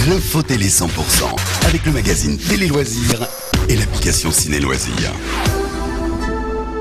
L'info télé 100% avec le magazine Télé Loisirs et l'application Ciné Loisirs.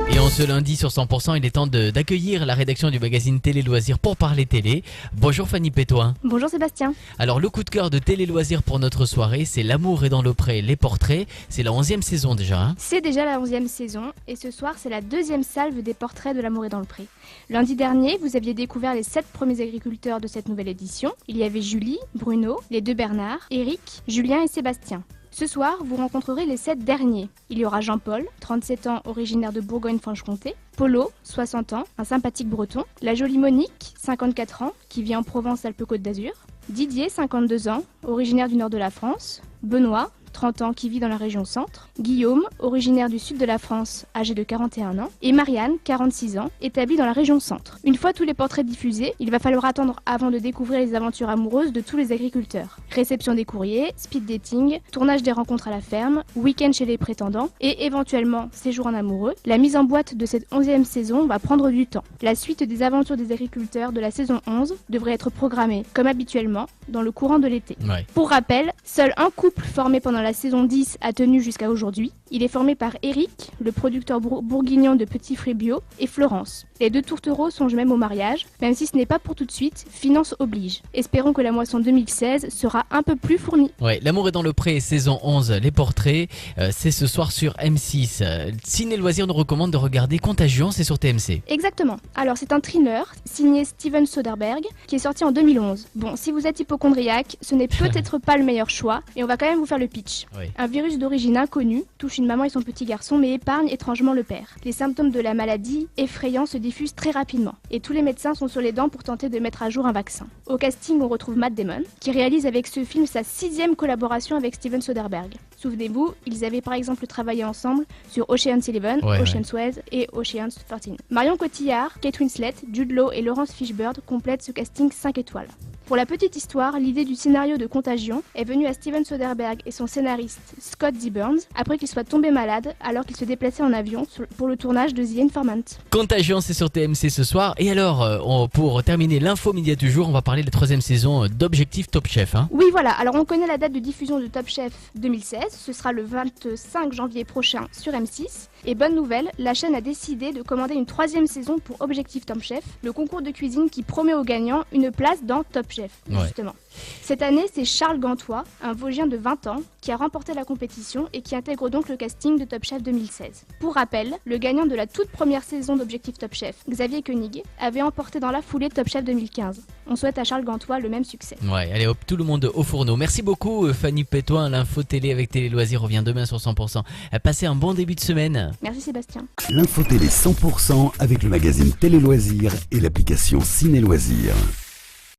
Et en ce lundi sur 100%, il est temps d'accueillir la rédaction du magazine Télé Loisirs pour parler télé. Bonjour Fanny Pétoin. Bonjour Sébastien. Alors le coup de cœur de Télé Loisirs pour notre soirée, c'est L'amour est dans le pré, les portraits. C'est la 11e saison déjà. Hein. C'est déjà la 11e saison et ce soir c'est la deuxième salve des portraits de L'amour est dans le pré. Lundi dernier, vous aviez découvert les 7 premiers agriculteurs de cette nouvelle édition. Il y avait Julie, Bruno, les 2 Bernard, Eric, Julien et Sébastien. Ce soir, vous rencontrerez les 7 derniers. Il y aura Jean-Paul, 37 ans, originaire de Bourgogne-Franche-Comté, Polo, 60 ans, un sympathique breton, la jolie Monique, 54 ans, qui vit en Provence-Alpes-Côte d'Azur, Didier, 52 ans, originaire du nord de la France, Benoît, 30 ans, qui vit dans la région centre, Guillaume, originaire du sud de la France, âgé de 41 ans, et Marianne, 46 ans, établie dans la région centre. Une fois tous les portraits diffusés, il va falloir attendre avant de découvrir les aventures amoureuses de tous les agriculteurs. Réception des courriers, speed dating, tournage des rencontres à la ferme, week-end chez les prétendants, et éventuellement séjour en amoureux. La mise en boîte de cette 11e saison va prendre du temps. La suite des aventures des agriculteurs de la saison 11 devrait être programmée, comme habituellement, dans le courant de l'été. Ouais. Pour rappel, seul un couple formé pendant la saison 10 a tenu jusqu'à aujourd'hui. Il est formé par Eric, le producteur bourguignon de petits fruits bio, et Florence. Les 2 tourtereaux songent même au mariage, même si ce n'est pas pour tout de suite, finance oblige. Espérons que la moisson 2016 sera un peu plus fournie. Ouais, L'amour est dans le pré, saison 11, les portraits, c'est ce soir sur M6. Ciné Loisirs nous recommande de regarder Contagion, c'est sur TMC. Exactement. Alors c'est un thriller signé Steven Soderbergh qui est sorti en 2011. Bon, si vous êtes hypocondriaque, ce n'est peut-être pas le meilleur choix, et on va quand même vous faire le pitch. Oui. Un virus d'origine inconnue touche une maman et son petit garçon, mais épargne étrangement le père. Les symptômes de la maladie, effrayants, se diffusent très rapidement, et tous les médecins sont sur les dents pour tenter de mettre à jour un vaccin. Au casting, on retrouve Matt Damon, qui réalise avec ce film sa 6e collaboration avec Steven Soderbergh. Souvenez-vous, ils avaient par exemple travaillé ensemble sur Ocean's 11, Ocean's 12 et Ocean's 13. Marion Cotillard, Kate Winslet, Jude Law et Laurence Fishburne complètent ce casting 5 étoiles. Pour la petite histoire, l'idée du scénario de Contagion est venue à Steven Soderbergh et son scénariste Scott D. Burns après qu'il soit tombé malade alors qu'il se déplaçait en avion pour le tournage de The Informant. Contagion, c'est sur TMC ce soir. Et alors, pour terminer l'info média du jour, on va parler de la 3e saison d'Objectif Top Chef. Hein. Oui, voilà. Alors, on connaît la date de diffusion de Top Chef 2016. Ce sera le 25 janvier prochain sur M6. Et bonne nouvelle, la chaîne a décidé de commander une 3e saison pour Objectif Top Chef, le concours de cuisine qui promet aux gagnants une place dans Top Chef, justement. Cette année, c'est Charles Gantois, un Vosgien de 20 ans, qui a remporté la compétition et qui intègre donc le casting de Top Chef 2016. Pour rappel, le gagnant de la toute première saison d'Objectif Top Chef, Xavier Koenig, avait emporté dans la foulée Top Chef 2015. On souhaite à Charles Gantois le même succès. Ouais, allez hop, tout le monde au fourneau. Merci beaucoup Fanny Pétoin, l'info télé avec Télé Loisirs revient demain sur 100%. Passez un bon début de semaine. Merci Sébastien. L'info télé 100% avec le magazine Télé Loisirs et l'application Ciné Loisirs.